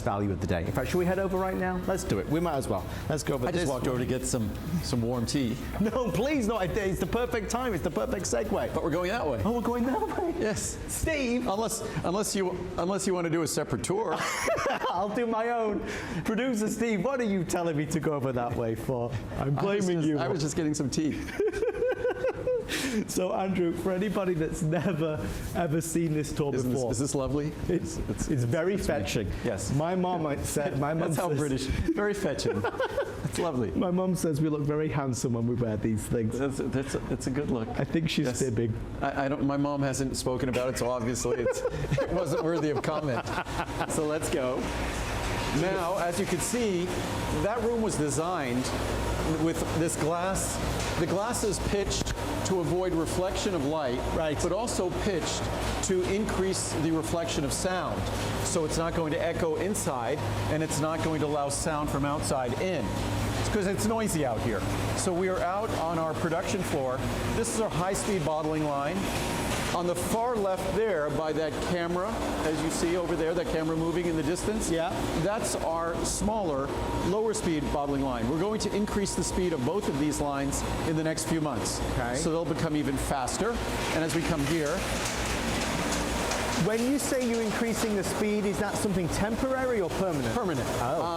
value of the day. In fact, should we head over right now? Let's do it. We might as well. Let's go over I this. just walked over to get some warm tea. No, please, no. It's the perfect time. It's the perfect segue. But we're going that way. Oh, we're going that way? Yes. Steve. Unless you want to do a separate tour. I'll do my own. Producer Steve, what are you telling me to go over that way for? I'm blaming you. I was just getting some tea. So Andrew, for anybody that's never ever seen this tour before, is this lovely? It's very fetching. Yes. My mom said, That's how British. Very fetching. It's lovely. My mom says we look very handsome when we wear these things. That's a good look. I think she's fibbing. I don't. My mom hasn't spoken about it, so obviously it wasn't worthy of comment. So let's go. Now, as you can see, that room was designed with this glass. The glass is pitched to avoid reflection of light, right, but also pitched to increase the reflection of sound. So it's not going to echo inside, and it's not going to allow sound from outside in. It's because it's noisy out here. So we are out on our production floor. This is our high-speed bottling line. On the far left there, by that camera, as you see over there, that camera moving in the distance, that's our smaller, lower speed bottling line. We're going to increase the speed of both of these lines in the next few months. Okay. So they'll become even faster. And as we come here, when you say you're increasing the speed, is that something temporary or permanent? Permanent. Oh.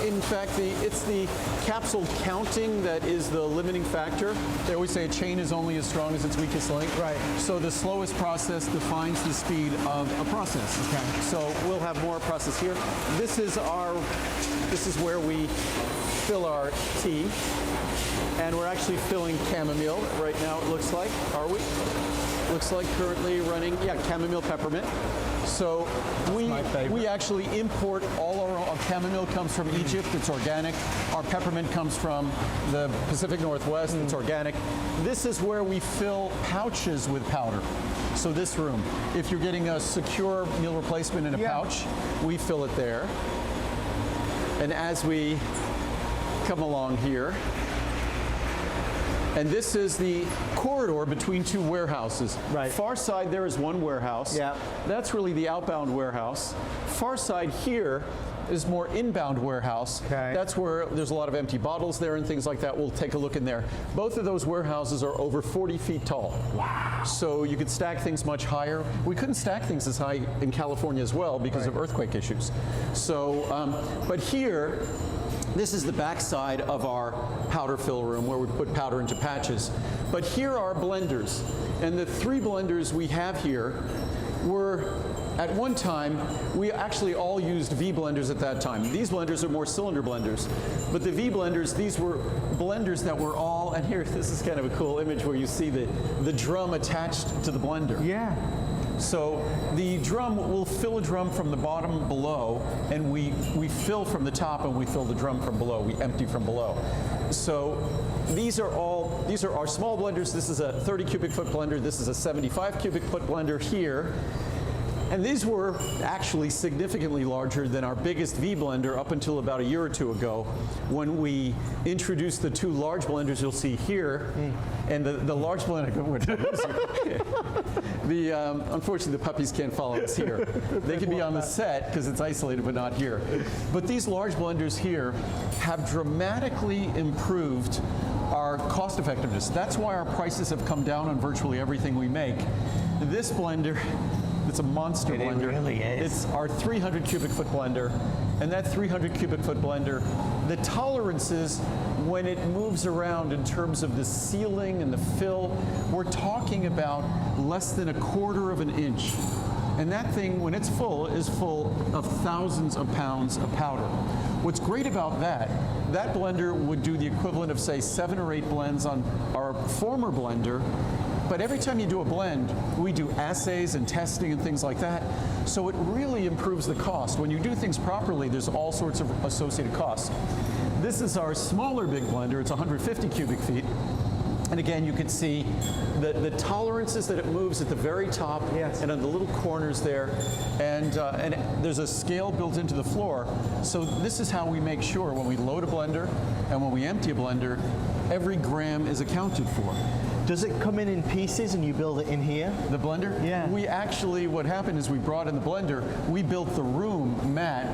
In fact, it's the capsule counting that is the limiting factor. They always say a chain is only as strong as its weakest link. Right. So the slowest process defines the speed of a process. Okay. So we'll have more process here. This is where we fill our tea. And we're actually filling chamomile right now, it looks like. Are we? Looks like currently running, chamomile peppermint. So we actually import all our chamomile comes from Egypt, it's organic. Our peppermint comes from the Pacific Northwest, it's organic. This is where we fill pouches with powder. So this room, if you're getting a secure meal replacement in a pouch, we fill it there. And as we come along here, and this is the corridor between two warehouses. Right. Far side there is one warehouse. Yeah. That's really the outbound warehouse. Far side here is more inbound warehouse. Okay. That's where there's a lot of empty bottles there and things like that. We'll take a look in there. Both of those warehouses are over 40 feet tall. Wow. So you could stack things much higher. We couldn't stack things as high in California as well because of earthquake issues. So, but here, this is the back side of our powder fill room where we put powder into patches. But here are blenders. And the 3 blenders we have here were, at one time, we actually all used V blenders at that time. These blenders are more cylinder blenders. But the V blenders, these were blenders that were all, and here, this is kind of a cool image where you see the drum attached to the blender. Yeah. So the drum, we'll fill a drum from the bottom below, and we fill from the top, and we fill the drum from below. We empty from below. So these are our small blenders. This is a 30 cubic foot blender. This is a 75 cubic foot blender here. And these were actually significantly larger than our biggest V blender up until about a year or two ago when we introduced the 2 large blenders you'll see here. And the large blender, unfortunately the puppies can't follow us here. They can be on the set because it's isolated but not here. But these large blenders here have dramatically improved our cost effectiveness. That's why our prices have come down on virtually everything we make. This blender, it's a monster blender. It really is. It's our 300 cubic foot blender. And that 300 cubic foot blender, the tolerances when it moves around in terms of the sealing and the fill, we're talking about less than 1/4 of an inch. And that thing, when it's full, is full of thousands of pounds of powder. What's great about that blender would do the equivalent of, say, 7 or 8 blends on our former blender. But every time you do a blend, we do assays and testing and things like that. So it really improves the cost. When you do things properly, there's all sorts of associated costs. This is our smaller big blender. It's 150 cubic feet. And again, you can see the tolerances that it moves at the very top and on the little corners there. And there's a scale built into the floor. So this is how we make sure when we load a blender and when we empty a blender, every gram is accounted for. Does it come in pieces and you build it in here? The blender? Yeah. We actually, what happened is we brought in the blender, we built the room, Matt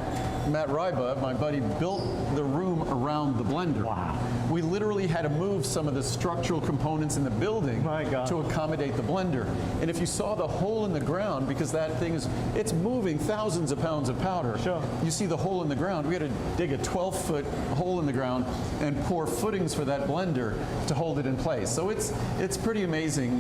Ryba, my buddy, built the room around the blender. Wow. We literally had to move some of the structural components in the building to accommodate the blender. And if you saw the hole in the ground, because that thing is, it's moving thousands of pounds of powder. Sure. You see the hole in the ground. We had to dig a 12-foot hole in the ground and pour footings for that blender to hold it in place. So it's pretty amazing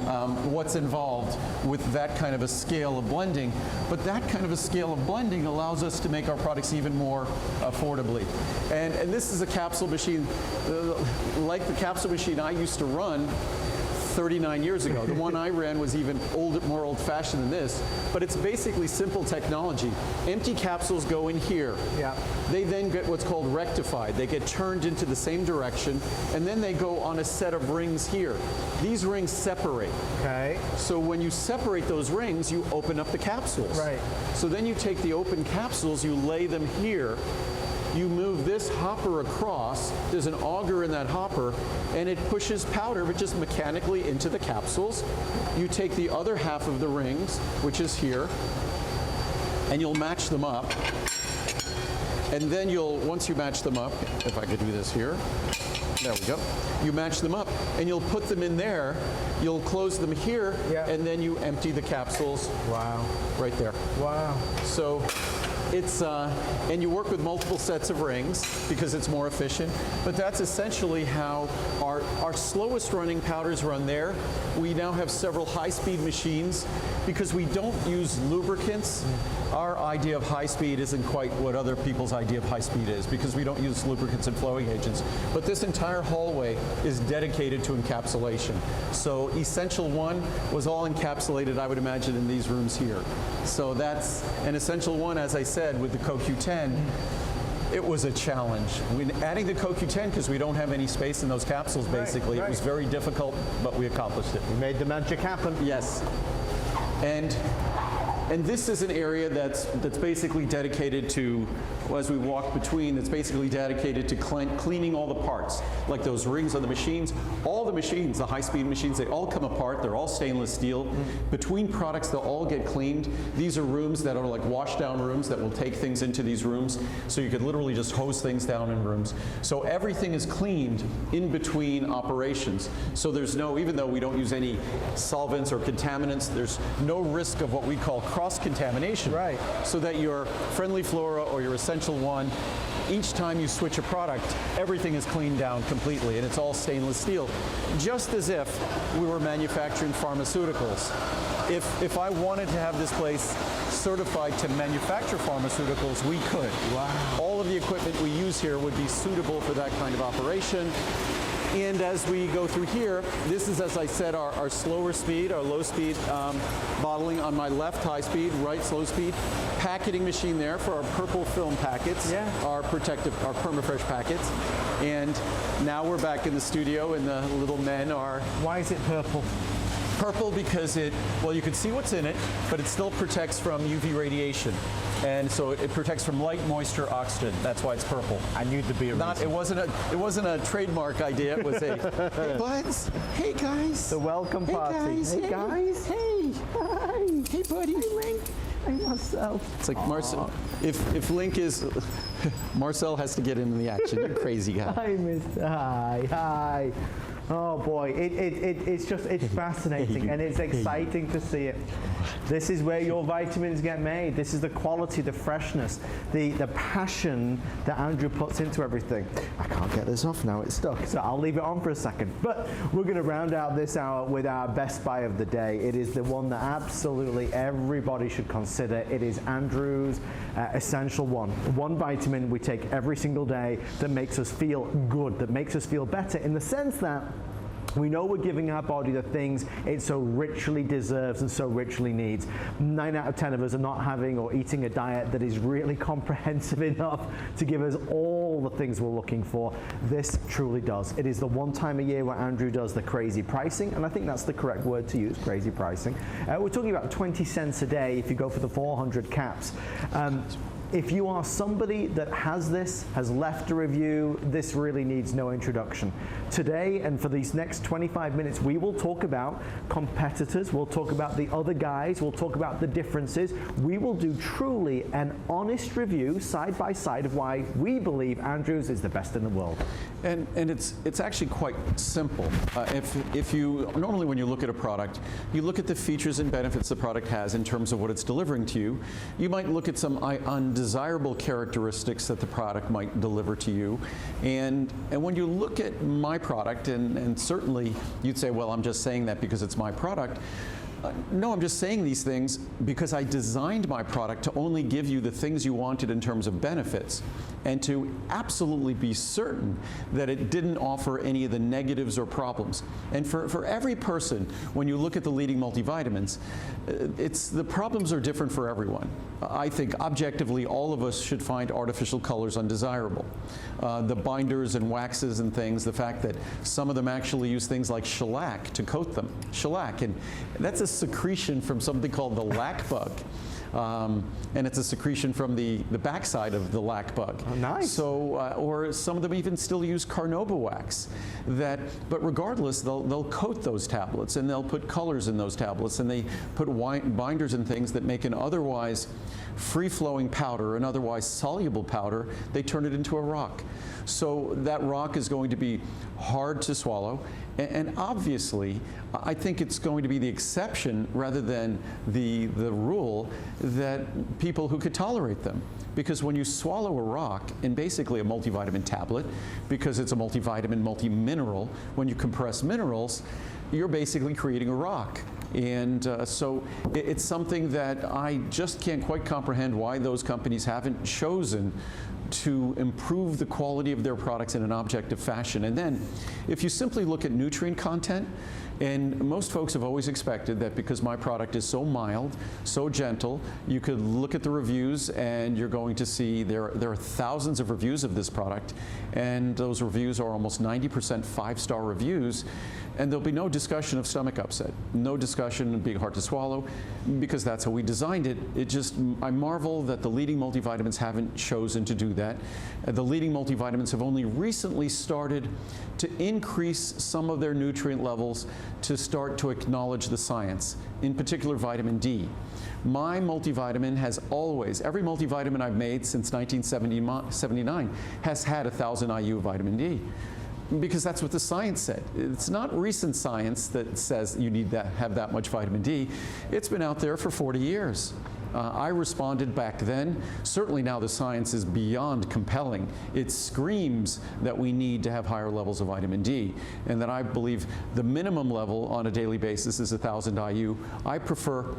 what's involved with that kind of a scale of blending. But that kind of a scale of blending allows us to make our products even more affordably. And this is a capsule machine, like the capsule machine I used to run 39 years ago. The one I ran was even more old-fashioned than this, but it's basically simple technology. Empty capsules go in here. Yeah. They then get what's called rectified. They get turned into the same direction, and then they go on a set of rings here. These rings separate. Okay. So when you separate those rings, you open up the capsules. Right. So then you take the open capsules, you lay them here, you move this hopper across, there's an auger in that hopper, and it pushes powder, but just mechanically into the capsules. You take the other half of the rings, which is here, and you'll match them up. And then once you match them up, if I could do this here, there we go. You match them up, and you'll put them in there, you'll close them here, and then you empty the capsules. Wow. Right there. Wow. So it's, and you work with multiple sets of rings because it's more efficient, but that's essentially how our slowest running powders run there. We now have several high-speed machines because we don't use lubricants. Our idea of high speed isn't quite what other people's idea of high speed is because we don't use lubricants and flowing agents. But this entire hallway is dedicated to encapsulation. So Essential1 was all encapsulated, I would imagine, in these rooms here. So that's an Essential1, as I said, with the CoQ10. It was a challenge. Adding the CoQ10, because we don't have any space in those capsules, basically, it was very difficult, but we accomplished it. We made the magic happen. Yes. And this is an area that's basically dedicated to, as we walk between, that's basically dedicated to cleaning all the parts, like those rings on the machines. All the machines, the high-speed machines, they all come apart. They're all stainless steel. Between products, they'll all get cleaned. These are rooms that are like wash-down rooms that will take things into these rooms, so you could literally just hose things down in rooms. So everything is cleaned in between operations. So there's no, even though we don't use any solvents or contaminants, there's no risk of what we call cross-contamination. Right. So that your Friendly Flora or your Essential1, each time you switch a product, everything is cleaned down completely, and it's all stainless steel. Just as if we were manufacturing pharmaceuticals. If I wanted to have this place certified to manufacture pharmaceuticals, we could. Wow. All of the equipment we use here would be suitable for that kind of operation. And as we go through here, this is, as I said, our slower speed, our low speed bottling on my left, high speed, right, slow speed. Packaging machine there for our purple film packets, our PermaFresh packets. And now we're back in the studio and the little men are... Why is it purple? Purple because well, you can see what's in it, but it still protects from UV radiation. And so it protects from light, moisture, oxygen. That's why it's purple. I knew there'd be a reason. It wasn't a trademark idea. It was a, hey buds, hey guys. The welcome party. Hey guys, hey, hi, hey buddy. Hey Link. Hey Marcel. It's like Marcel. If Link is, Marcel has to get into the action. You're a crazy guy. Hi, Mr. Hi. Oh boy, it's fascinating and it's exciting to see it. This is where your vitamins get made. This is the quality, the freshness, the passion that Andrew puts into everything. I can't get this off now, it's stuck, so I'll leave it on for a second. But we're going to round out this hour with our best buy of the day. It is the one that absolutely everybody should consider. It is Andrew's Essential1. One vitamin we take every single day that makes us feel good, that makes us feel better in the sense that we know we're giving our body the things it so richly deserves and so richly needs. 9 out of 10 of us are not having or eating a diet that is really comprehensive enough to give us all the things we're looking for. This truly does. It is the one time a year where Andrew does the crazy pricing, and I think that's the correct word to use, crazy pricing. We're talking about 20 cents a day if you go for the 400 caps. If you are somebody that has this, has left a review, this really needs no introduction. Today, and for these next 25 minutes, we will talk about competitors, we'll talk about the other guys, we'll talk about the differences. We will do truly an honest review, side by side, of why we believe Andrews is the best in the world. And it's actually quite simple. If you, normally when you look at a product, you look at the features and benefits the product has in terms of what it's delivering to you. You might look at some undesirable characteristics that the product might deliver to you. And when you look at my product, and certainly you'd say, well, I'm just saying that because it's my product. No, I'm just saying these things because I designed my product to only give you the things you wanted in terms of benefits, and to absolutely be certain that it didn't offer any of the negatives or problems. And for every person, when you look at the leading multivitamins, the problems are different for everyone. I think objectively all of us should find artificial colors undesirable. The binders and waxes and things, the fact that some of them actually use things like shellac to coat them. Shellac, and that's a secretion from something called the lac bug. And it's a secretion from the backside of the lac bug. Oh, nice. So, or some of them even still use carnauba wax. But regardless, they'll coat those tablets, and they'll put colors in those tablets, and they put binders and things that make an otherwise free-flowing powder, an otherwise soluble powder, they turn it into a rock. So that rock is going to be hard to swallow, and obviously, I think it's going to be the exception rather than the rule that people who could tolerate them. Because when you swallow a rock in basically a multivitamin tablet, because it's a multivitamin, multi-mineral, when you compress minerals, you're basically creating a rock. And so it's something that I just can't quite comprehend why those companies haven't chosen to improve the quality of their products in an objective fashion. And then, if you simply look at nutrient content, and most folks have always expected that because my product is so mild, so gentle, you could look at the reviews and you're going to see there are thousands of reviews of this product, and those reviews are almost 90% 5-star reviews, and there'll be no discussion of stomach upset, no discussion of being hard to swallow, because that's how we designed it. I marvel that the leading multivitamins haven't chosen to do that. The leading multivitamins have only recently started to increase some of their nutrient levels to start to acknowledge the science, in particular vitamin D. My multivitamin has always, every multivitamin I've made since 1979 has had 1,000 IU of vitamin D, because that's what the science said. It's not recent science that says you need to have that much vitamin D. It's been out there for 40 years. I responded back then. Certainly now the science is beyond compelling. It screams that we need to have higher levels of vitamin D, and that I believe the minimum level on a daily basis is 1,000 IU. I prefer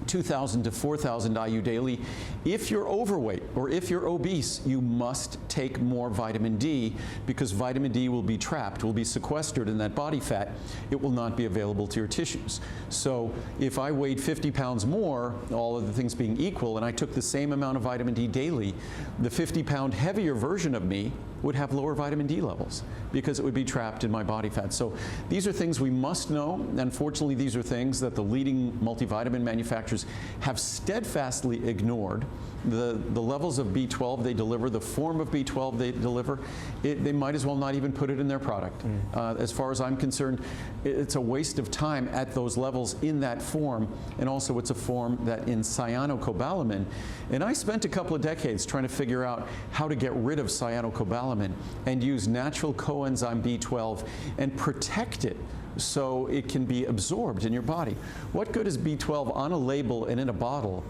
2,000 to 4,000 IU daily. If you're overweight or if you're obese, you must take more vitamin D, because vitamin D will be trapped, will be sequestered in that body fat. It will not be available to your tissues. So if I weighed 50 pounds more, all of the things being equal, and I took the same amount of vitamin D daily, the 50-pound heavier version of me would have lower vitamin D levels because it would be trapped in my body fat. So these are things we must know. Unfortunately, these are things that the leading multivitamin manufacturers have steadfastly ignored. The levels of B12 they deliver, the form of B12 they deliver, they might as well not even put it in their product. As far as I'm concerned, it's a waste of time at those levels in that form, and also it's a form that in cyanocobalamin. And I spent a couple of decades trying to figure out how to get rid of cyanocobalamin and use natural coenzyme B12 and protect it so it can be absorbed in your body. What good is B12 on a label and in a bottle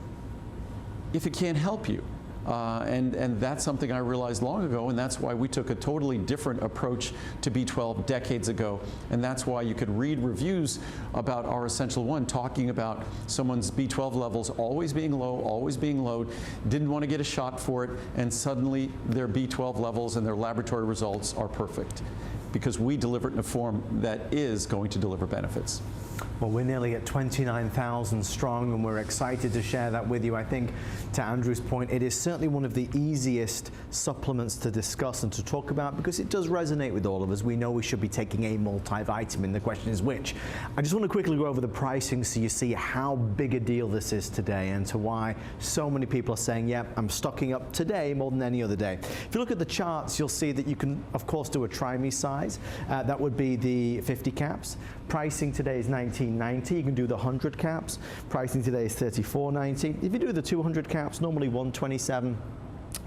if it can't help you? And that's something I realized long ago, and that's why we took a totally different approach to B12 decades ago. And that's why you could read reviews about our Essential One talking about someone's B12 levels always being low, didn't want to get a shot for it, and suddenly their B12 levels and their laboratory results are perfect, because we deliver it in a form that is going to deliver benefits. Well, we're nearly at 29,000 strong, and we're excited to share that with you. I think, to Andrew's point, it is certainly one of the easiest supplements to discuss and to talk about because it does resonate with all of us. We know we should be taking a multivitamin. The question is which. I just want to quickly go over the pricing so you see how big a deal this is today and to why so many people are saying, yep, I'm stocking up today more than any other day. If you look at the charts, you'll see that you can, of course, do a try me size. That would be the 50 caps. Pricing today is $19.90. You can do the 100 caps. Pricing today is $34.90. If you do the 200 caps, normally $127.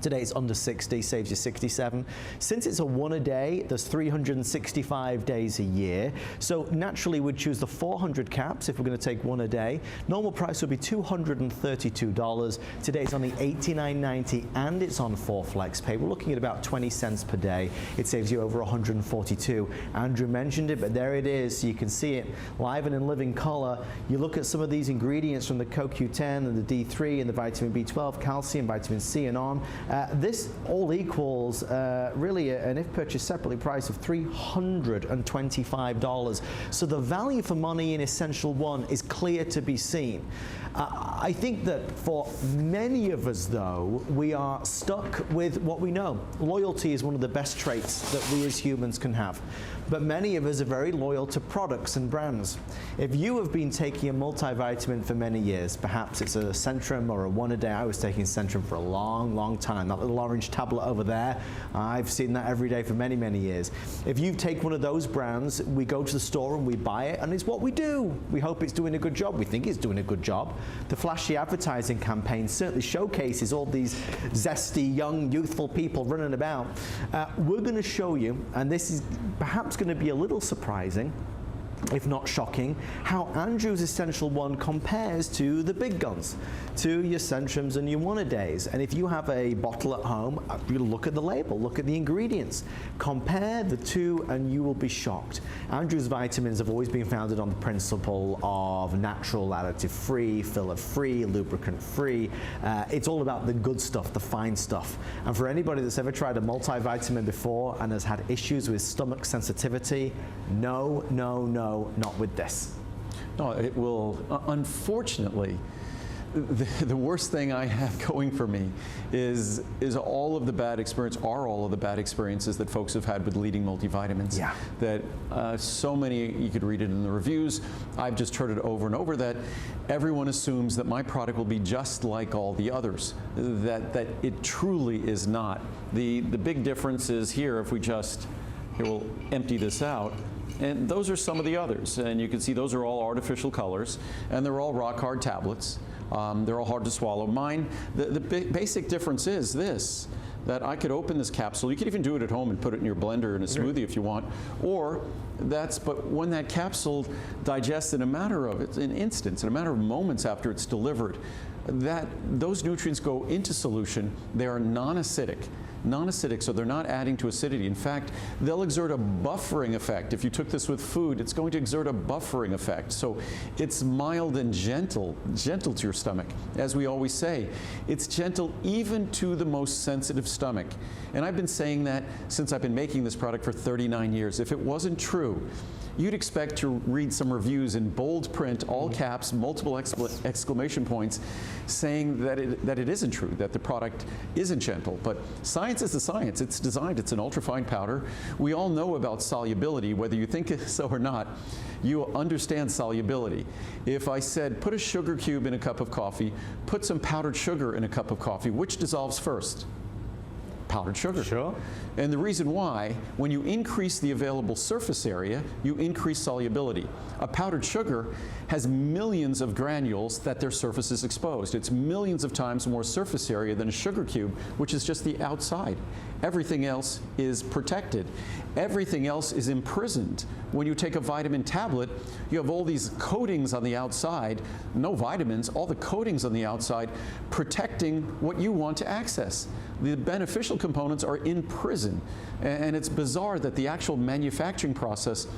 Today it's under 60, saves you 67. Since it's a one a day, there's 365 days a year. So naturally we'd choose the 400 caps if we're going to take one a day. Normal price would be $232. Today it's only $89.90 and it's on 4 flex pay. We're looking at about 20 cents per day. It saves you over 142. Andrew mentioned it, but there it is. You can see it live and in living color. You look at some of these ingredients from the CoQ10 and the D3 and the vitamin B12, calcium, vitamin C and on. This all equals really an if purchased separately price of $325. So the value for money in Essential One is clear to be seen. I think that for many of us, though, we are stuck with what we know. Loyalty is one of the best traits that we as humans can have. But many of us are very loyal to products and brands. If you have been taking a multivitamin for many years, perhaps it's a Centrum or a one a day. I was taking Centrum for a long, long time. That little orange tablet over there, I've seen that every day for many, many years. If you take one of those brands, we go to the store and we buy it, and it's what we do. We hope it's doing a good job. We think it's doing a good job. The flashy advertising campaign certainly showcases all these zesty, young, youthful people running about. We're going to show you, and this is perhaps going to be a little surprising, if not shocking, how Andrew's Essential One compares to the big guns, to your Centrums and your one-a-days. And if you have a bottle at home, you look at the label, look at the ingredients, compare the two, and you will be shocked. Andrew's vitamins have always been founded on the principle of natural, additive-free, filler-free, lubricant-free. It's all about the good stuff, the fine stuff. And for anybody that's ever tried a multivitamin before and has had issues with stomach sensitivity, no, no, no. Not with this. No, it will, unfortunately, the worst thing I have going for me is all of the bad experiences that folks have had with leading multivitamins. Yeah. That so many, you could read it in the reviews, I've just heard it over and over, that everyone assumes that my product will be just like all the others, that it truly is not. The big difference is here, if we just, here we'll empty this out, and those are some of the others. And you can see those are all artificial colors, and they're all rock hard tablets. They're all hard to swallow. Mine, the basic difference is this, that I could open this capsule. You could even do it at home and put it in your blender in a smoothie if you want. Or but when that capsule digests in a matter of, it's an instance, in a matter of moments after it's delivered, those nutrients go into solution. They are non-acidic, so they're not adding to acidity. In fact, they'll exert a buffering effect. If you took this with food, it's going to exert a buffering effect. So it's mild and gentle to your stomach. As we always say, it's gentle even to the most sensitive stomach. And I've been saying that since I've been making this product for 39 years. If it wasn't true, you'd expect to read some reviews in bold print, all caps, multiple exclamation points, saying that it isn't true, that the product isn't gentle. But science is the science. It's designed. It's an ultrafine powder. We all know about solubility, whether you think so or not. You understand solubility. If I said, put a sugar cube in a cup of coffee, put some powdered sugar in a cup of coffee, which dissolves first? Powdered sugar. Sure. And the reason why, when you increase the available surface area, you increase solubility. A powdered sugar has millions of granules that their surface is exposed. It's millions of times more surface area than a sugar cube, which is just the outside. Everything else is protected. Everything else is imprisoned. When you take a vitamin tablet, you have all these coatings on the outside, no vitamins, all the coatings on the outside protecting what you want to access. The beneficial components are in prison. And it's bizarre that the actual manufacturing process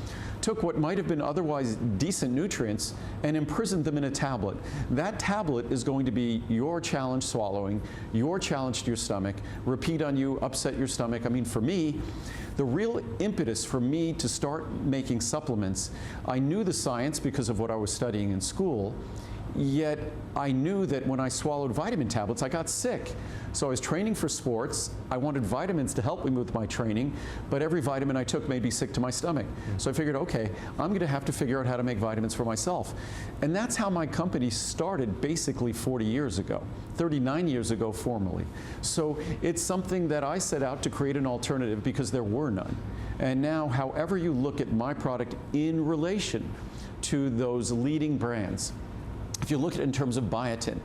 took what might have been otherwise decent nutrients and imprisoned them in a tablet. That tablet is going to be your challenge swallowing, your challenge to your stomach, repeat on you, upset your stomach. I mean, for me, the real impetus for me to start making supplements, I knew the science because of what I was studying in school, yet I knew that when I swallowed vitamin tablets, I got sick. So I was training for sports. I wanted vitamins to help me with my training, but every vitamin I took made me sick to my stomach. So I figured, okay, I'm going to have to figure out how to make vitamins for myself. And that's how my company started basically 40 years ago, 39 years ago formally. So it's something that I set out to create an alternative because there were none. And now, however you look at my product in relation to those leading brands, if you look at it in terms of biotin,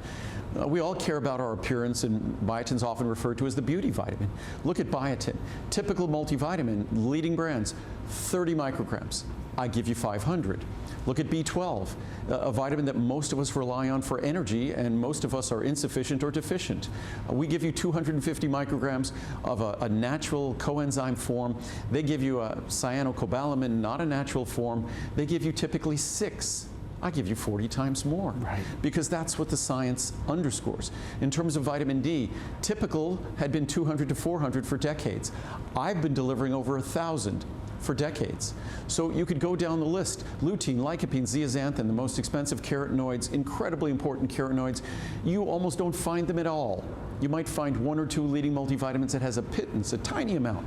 we all care about our appearance, and biotin is often referred to as the beauty vitamin. Look at biotin. Typical multivitamin, leading brands, 30 micrograms. I give you 500. Look at B12, a vitamin that most of us rely on for energy, and most of us are insufficient or deficient. We give you 250 micrograms of a natural coenzyme form. They give you a cyanocobalamin, not a natural form. They give you typically 6. I give you 40 times more, right, because that's what the science underscores. In terms of vitamin D, typical had been 200 to 400 for decades. I've been delivering over 1,000 for decades. So you could go down the list. Lutein, lycopene, zeaxanthin, the most expensive carotenoids, incredibly important carotenoids. You almost don't find them at all. You might find 1 or 2 leading multivitamins that has a pittance, a tiny amount.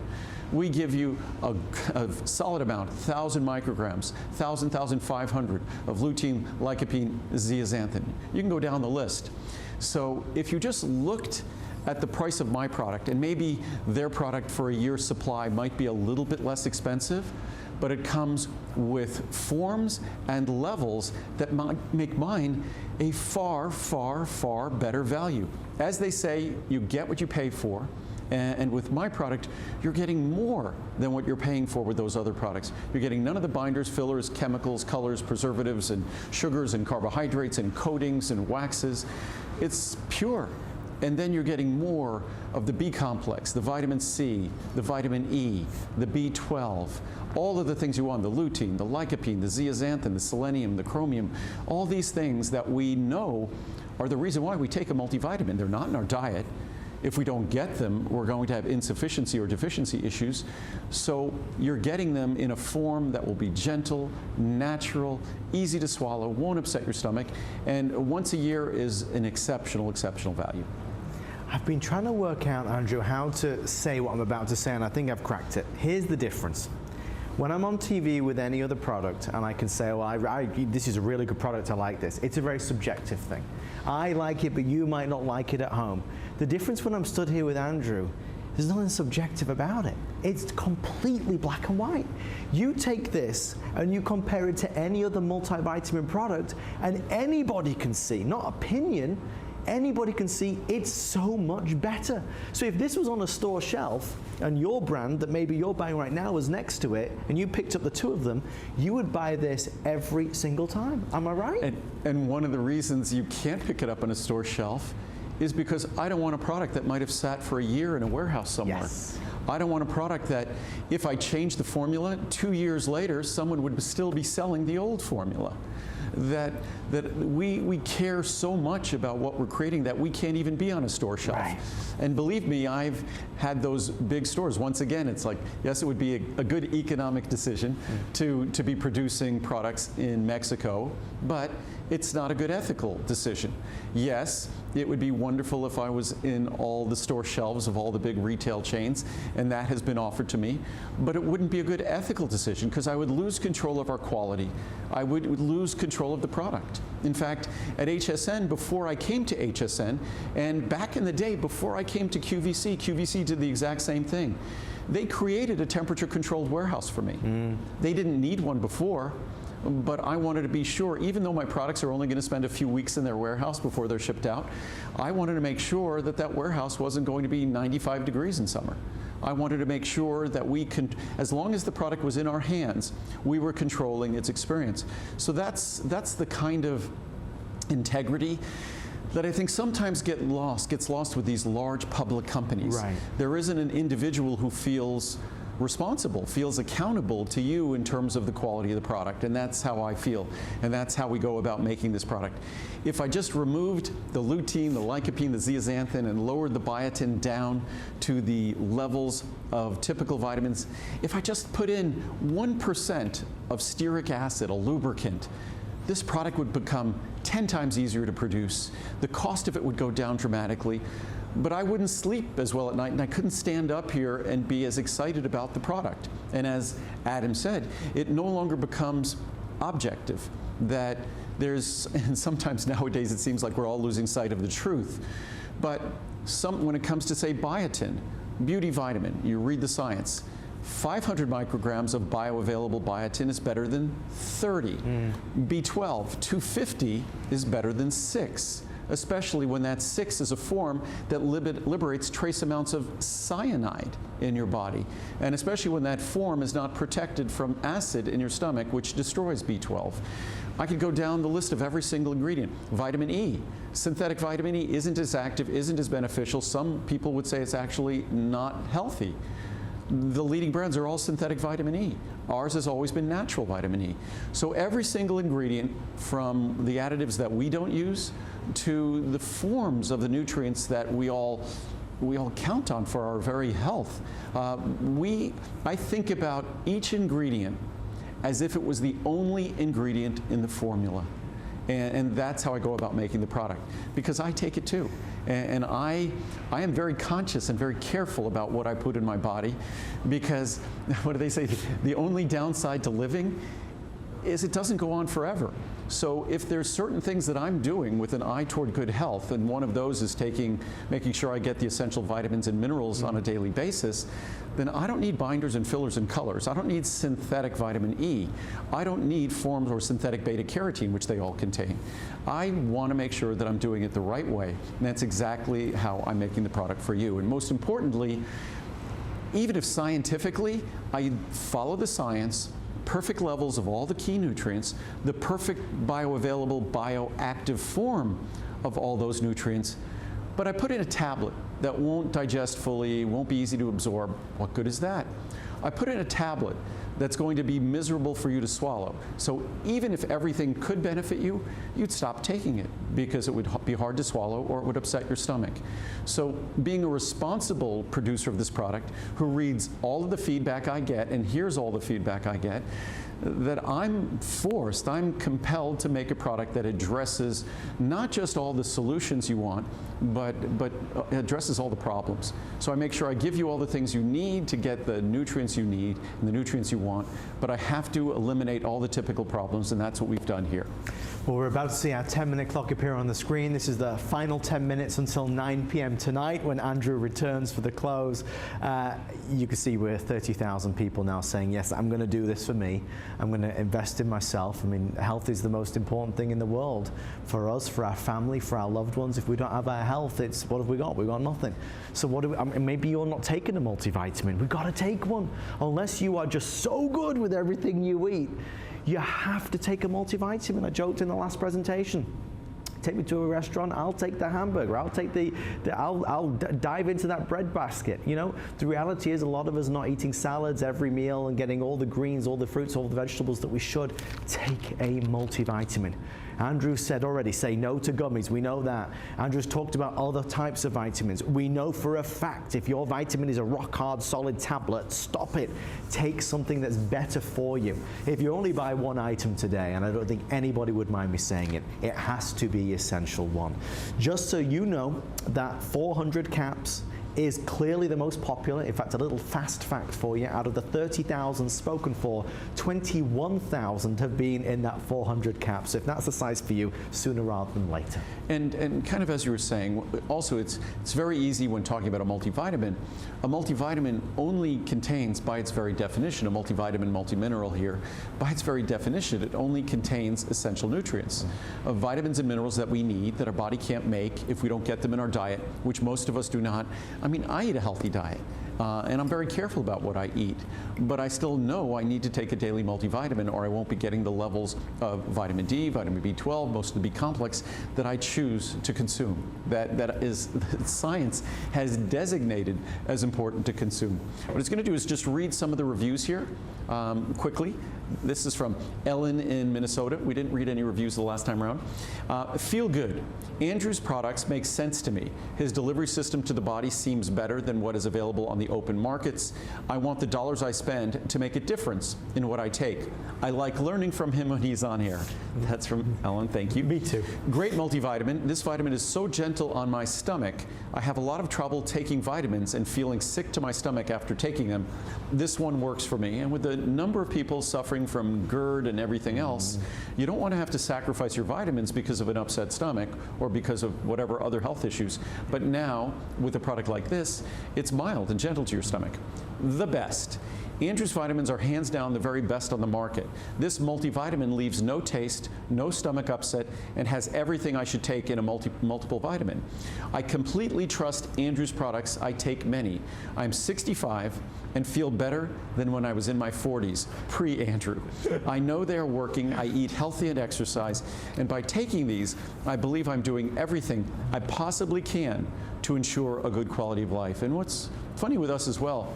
We give you a solid amount, 1,000 micrograms, 1,000, 1,500 of lutein, lycopene, zeaxanthin. You can go down the list. So if you just looked at the price of my product, and maybe their product for a year's supply might be a little bit less expensive, but it comes with forms and levels that make mine a far, far, far better value. As they say, you get what you pay for. And with my product, you're getting more than what you're paying for with those other products. You're getting none of the binders, fillers, chemicals, colors, preservatives, and sugars, and carbohydrates, and coatings, and waxes. It's pure. And then you're getting more of the B complex, the vitamin C, the vitamin E, the B12, all of the things you want, the lutein, the lycopene, the zeaxanthin, the selenium, the chromium, all these things that we know are the reason why we take a multivitamin. They're not in our diet. If we don't get them, we're going to have insufficiency or deficiency issues. So you're getting them in a form that will be gentle, natural, easy to swallow, won't upset your stomach, and once a year is an exceptional, exceptional value. I've been trying to work out, Andrew, how to say what I'm about to say, and I think I've cracked it. Here's the difference. When I'm on TV with any other product and I can say, well, this is a really good product, I like this, it's a very subjective thing. I like it, but you might not like it at home. The difference when I'm stood here with Andrew, there's nothing subjective about it. It's completely black and white. You take this and you compare it to any other multivitamin product, and anybody can see, not opinion, anybody can see it's so much better. So if this was on a store shelf and your brand that maybe you're buying right now was next to it, and you picked up the 2 of them, you would buy this every single time. Am I right? And one of the reasons you can't pick it up on a store shelf is because I don't want a product that might have sat for a year in a warehouse somewhere. Yes. I don't want a product that if I change the formula, 2 years later, someone would still be selling the old formula. That we care so much about what we're creating that we can't even be on a store shelf. Right. And believe me, I've had those big stores. Once again, it's like, yes, it would be a good economic decision to be producing products in Mexico, but it's not a good ethical decision. Yes, it would be wonderful if I was in all the store shelves of all the big retail chains, and that has been offered to me, but it wouldn't be a good ethical decision because I would lose control of our quality. I would lose control of the product. In fact, at HSN, before I came to HSN, and back in the day before I came to QVC, QVC did the exact same thing. They created a temperature-controlled warehouse for me. They didn't need one before, but I wanted to be sure, even though my products are only going to spend a few weeks in their warehouse before they're shipped out, I wanted to make sure that that warehouse wasn't going to be 95 degrees in summer. I wanted to make sure that we can, as long as the product was in our hands, we were controlling its experience. So that's the kind of integrity that I think sometimes gets lost with these large public companies. Right. There isn't an individual who feels responsible, feels accountable to you in terms of the quality of the product, and that's how I feel, and that's how we go about making this product. If I just removed the lutein, the lycopene, the zeaxanthin, and lowered the biotin down to the levels of typical vitamins, if I just put in 1% of stearic acid, a lubricant, this product would become 10 times easier to produce. The cost of it would go down dramatically, but I wouldn't sleep as well at night, and I couldn't stand up here and be as excited about the product. And as Adam said, it no longer becomes objective, that and sometimes nowadays it seems like we're all losing sight of the truth, but when it comes to, say, biotin, beauty vitamin, you read the science, 500 micrograms of bioavailable biotin is better than 30. B12, 250 is better than 6, especially when that 6 is a form that liberates trace amounts of cyanide in your body, and especially when that form is not protected from acid in your stomach, which destroys B12. I could go down the list of every single ingredient. Vitamin E. Synthetic vitamin E isn't as active, isn't as beneficial. Some people would say it's actually not healthy. The leading brands are all synthetic vitamin E. Ours has always been natural vitamin E. So every single ingredient, from the additives that we don't use to the forms of the nutrients that we all count on for our very health, I think about each ingredient as if it was the only ingredient in the formula. And that's how I go about making the product, because I take it too. And I am very conscious and very careful about what I put in my body, because, what do they say, the only downside to living is it doesn't go on forever. So if there's certain things that I'm doing with an eye toward good health, and one of those is making sure I get the essential vitamins and minerals on a daily basis, then I don't need binders and fillers and colors. I don't need synthetic vitamin E. I don't need forms or synthetic beta carotene, which they all contain. I want to make sure that I'm doing it the right way, and that's exactly how I'm making the product for you. And most importantly, even if scientifically I follow the science, perfect levels of all the key nutrients, the perfect bioavailable, bioactive form of all those nutrients, but I put in a tablet that won't digest fully, won't be easy to absorb, what good is that? I put in a tablet that's going to be miserable for you to swallow. So even if everything could benefit you, you'd stop taking it because it would be hard to swallow or it would upset your stomach. So being a responsible producer of this product who reads all of the feedback I get and hears all the feedback I get, that I'm compelled to make a product that addresses not just all the solutions you want, but addresses all the problems. So I make sure I give you all the things you need to get the nutrients you need and the nutrients you want, but I have to eliminate all the typical problems, and that's what we've done here. Well, we're about to see our 10-minute clock appear on the screen. This is the final 10 minutes until 9 p.m. tonight when Andrew returns for the close. You can see we're 30,000 people now saying, yes, I'm going to do this for me. I'm going to invest in myself. I mean, health is the most important thing in the world for us, for our family, for our loved ones. If we don't have our health, what have we got? We've got nothing. So maybe you're not taking a multivitamin. We've got to take one. Unless you are just so good with everything you eat, you have to take a multivitamin. I joked in the last presentation. Take me to a restaurant, I'll take the hamburger, I'll dive into that bread basket. You know, the reality is a lot of us are not eating salads every meal and getting all the greens, all the fruits, all the vegetables that we should. Take a multivitamin. Andrew said already, say no to gummies. We know that. Andrew's talked about other types of vitamins. We know for a fact if your vitamin is a rock hard solid tablet, stop it. Take something that's better for you. If you only buy one item today, and I don't think anybody would mind me saying it, it has to be Essential One. Just so you know, that 400 caps is clearly the most popular. In fact, a little fast fact for you, out of the 30,000 spoken for, 21,000 have been in that 400 cap. So if that's the size for you, sooner rather than later. And kind of as you were saying, also it's very easy when talking about a multivitamin. A multivitamin only contains, by its very definition, a multivitamin, multimineral here, by its very definition, it only contains essential nutrients, vitamins and minerals that we need, that our body can't make if we don't get them in our diet, which most of us do not. I mean, I eat a healthy diet, and I'm very careful about what I eat, but I still know I need to take a daily multivitamin or I won't be getting the levels of vitamin D, vitamin B12, most of the B complex that I choose to consume. That is science has designated as important to consume. What it's going to do is just read some of the reviews here quickly. This is from Ellen in Minnesota. We didn't read any reviews the last time around. Feel good. Andrew's products make sense to me. His delivery system to the body seems better than what is available on the open markets. I want the dollars I spend to make a difference in what I take. I like learning from him when he's on here. That's from Ellen, thank you. Me too. Great multivitamin. This vitamin is so gentle on my stomach. I have a lot of trouble taking vitamins and feeling sick to my stomach after taking them. This one works for me. And with the number of people suffering from GERD and everything else, you don't want to have to sacrifice your vitamins because of an upset stomach or because of whatever other health issues. But now, with a product like this, it's mild and gentle to your stomach. The best. Andrew's vitamins are hands down the very best on the market. This multivitamin leaves no taste, no stomach upset, and has everything I should take in a multiple vitamin. I completely trust Andrew's products. I take many. I'm 65 and feel better than when I was in my 40s, pre-Andrew. I know they're working. I eat healthy and exercise, and by taking these, I believe I'm doing everything I possibly can to ensure a good quality of life. And what's funny with us as well,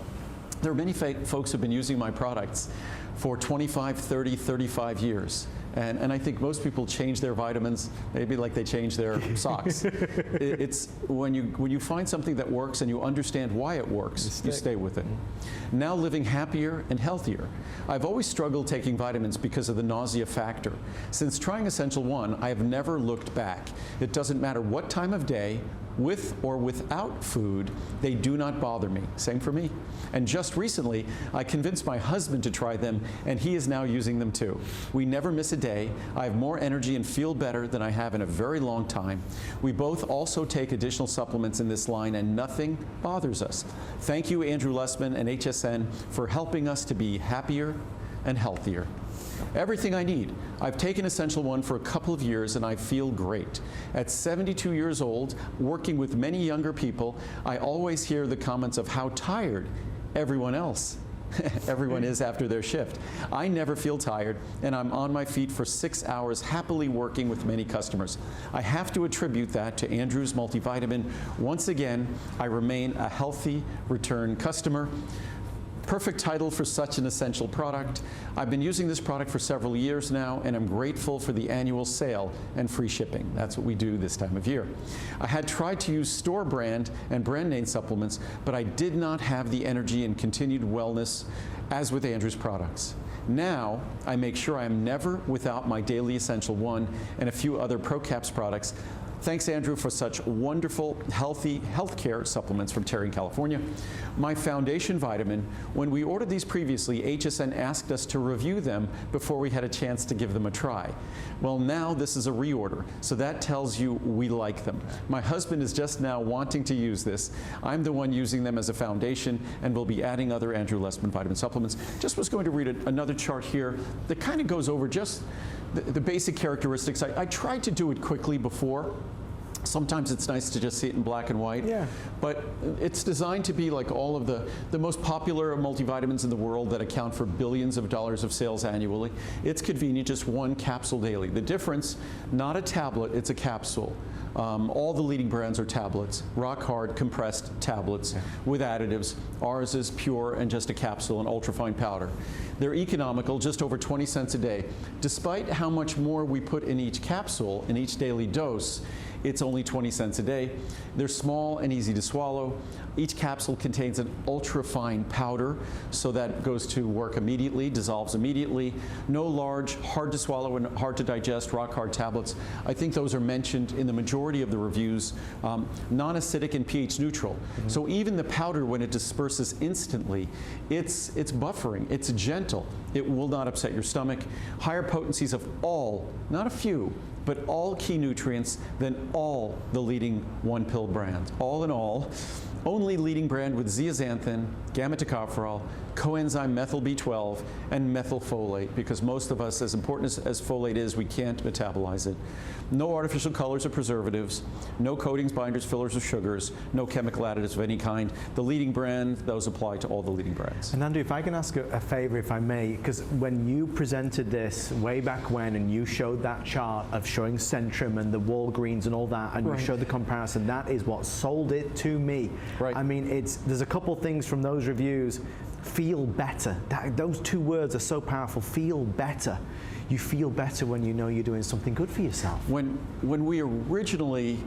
there are many folks who have been using my products for 25, 30, 35 years. And I think most people change their vitamins, maybe like they change their socks. It's when you find something that works and you understand why it works, you stay with it. Now living happier and healthier. I've always struggled taking vitamins because of the nausea factor. Since trying Essential One, I have never looked back. It doesn't matter what time of day, with or without food, they do not bother me. Same for me. And just recently, I convinced my husband to try them, and he is now using them too. We never miss a day. I have more energy and feel better than I have in a very long time. We both also take additional supplements in this line, and nothing bothers us. Thank you, Andrew Lessman and HSN, for helping us to be happier and healthier. Everything I need. I've taken Essential One for a couple of years and I feel great. At 72 years old, working with many younger people, I always hear the comments of how tired everyone else everyone is after their shift. I never feel tired, and I'm on my feet for 6 hours happily working with many customers. I have to attribute that to Andrew's multivitamin. Once again, I remain a healthy return customer. Perfect title for such an essential product. I've been using this product for several years now, and I'm grateful for the annual sale and free shipping. That's what we do this time of year. I had tried to use store brand and brand name supplements, but I did not have the energy and continued wellness as with Andrew's products. Now, I make sure I am never without my daily Essential One and a few other ProCaps products. Thanks, Andrew, for such wonderful, healthy healthcare supplements from Terry in California. My foundation vitamin, when we ordered these previously, HSN asked us to review them before we had a chance to give them a try. Well, now this is a reorder, so that tells you we like them. My husband is just now wanting to use this. I'm the one using them as a foundation, and we'll be adding other Andrew Lessman vitamin supplements. Just was going to read another chart here that kind of goes over just the basic characteristics. I tried to do it quickly before. Sometimes it's nice to just see it in black and white, but it's designed to be like all of the most popular multivitamins in the world that account for billions of dollars of sales annually. It's convenient, just one capsule daily. The difference, not a tablet, it's a capsule. All the leading brands are tablets, rock hard compressed tablets with additives. Ours is pure and just a capsule, an ultrafine powder. They're economical, just over 20 cents a day. Despite how much more we put in each capsule, in each daily dose, it's only 20 cents a day. They're small and easy to swallow. Each capsule contains an ultra-fine powder, so that goes to work immediately, dissolves immediately. No large, hard to swallow and hard to digest rock-hard tablets. I think those are mentioned in the majority of the reviews. Non-acidic and pH neutral. So even the powder, when it disperses instantly, it's buffering, it's gentle. It will not upset your stomach. Higher potencies of all, not a few, but all key nutrients than all the leading one-pill brands. All in all, only leading brand with zeaxanthin, gamma-tocopherol, coenzyme methyl B12, and methylfolate, because most of us, as important as folate is, we can't metabolize it. No artificial colors or preservatives, no coatings, binders, fillers, or sugars, no chemical additives of any kind. The leading brand, those apply to all the leading brands. And Andrew, if I can ask a favor, if I may, because when you presented this way back when, and you showed that chart of showing Centrum and the Walgreens and all that, and you showed the comparison, that is what sold it to me. Right. I mean, there's a couple things from those reviews. Feel better. Those two words are so powerful. Feel better. You feel better when you know you're doing something good for yourself. When we originally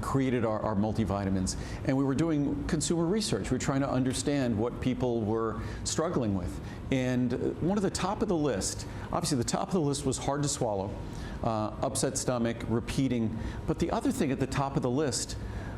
created our multivitamins, and we were doing consumer research, we were trying to understand what people were struggling with. And one of the top of the list, obviously the top of the list was hard to swallow, upset stomach, repeating. But the other thing at the top of the list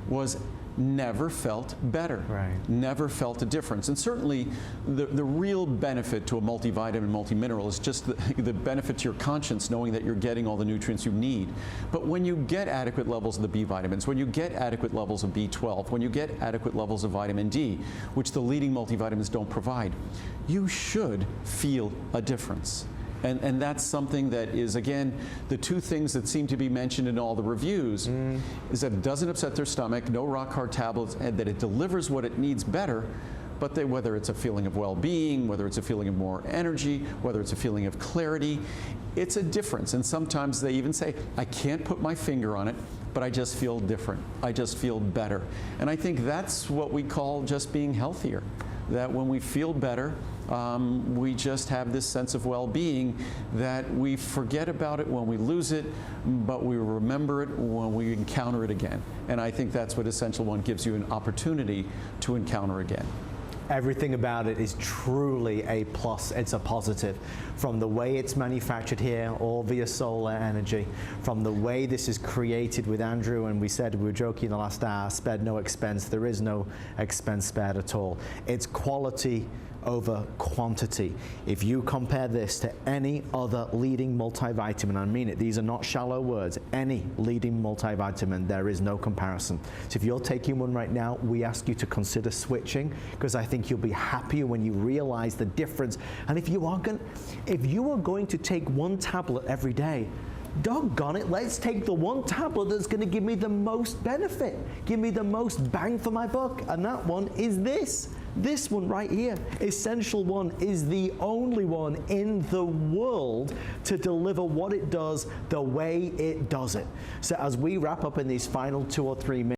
was never felt better, never felt a difference. And certainly the real benefit to a multivitamin, multimineral is just the benefit to your conscience, knowing that you're getting all the nutrients you need. But when you get adequate levels of the B vitamins, when you get adequate levels of B12, when you get adequate levels of vitamin D, which the leading multivitamins don't provide, you should feel a difference. And that's something that is, again, the two things that seem to be mentioned in all the reviews is that it doesn't upset their stomach, no rock hard tablets, and that it delivers what it needs better, but whether it's a feeling of well-being, whether it's a feeling of more energy, whether it's a feeling of clarity, it's a difference. And sometimes they even say, I can't put my finger on it, but I just feel different. I just feel better. And I think that's what we call just being healthier. That when we feel better, we just have this sense of well-being that we forget about it when we lose it, but we remember it when we encounter it again. And I think that's what Essential One gives you, an opportunity to encounter again. Everything about it is truly a plus. It's a positive. From the way it's manufactured here, all via solar energy, from the way this is created with Andrew, and we said, we were joking in the last hour, spared no expense. There is no expense spared at all. It's quality over quantity. If you compare this to any other leading multivitamin, I mean it, these are not shallow words, any leading multivitamin, there is no comparison. So if you're taking one right now, we ask you to consider switching, because I think you'll be happier when you realize the difference. And if you are going to take one tablet every day, doggone it, let's take the one tablet that's going to give me the most benefit, give me the most bang for my buck, and that one is this one right here. Essential One is the only one in the world to deliver what it does the way it does it. So as we wrap up in these final 2 or 3 minutes,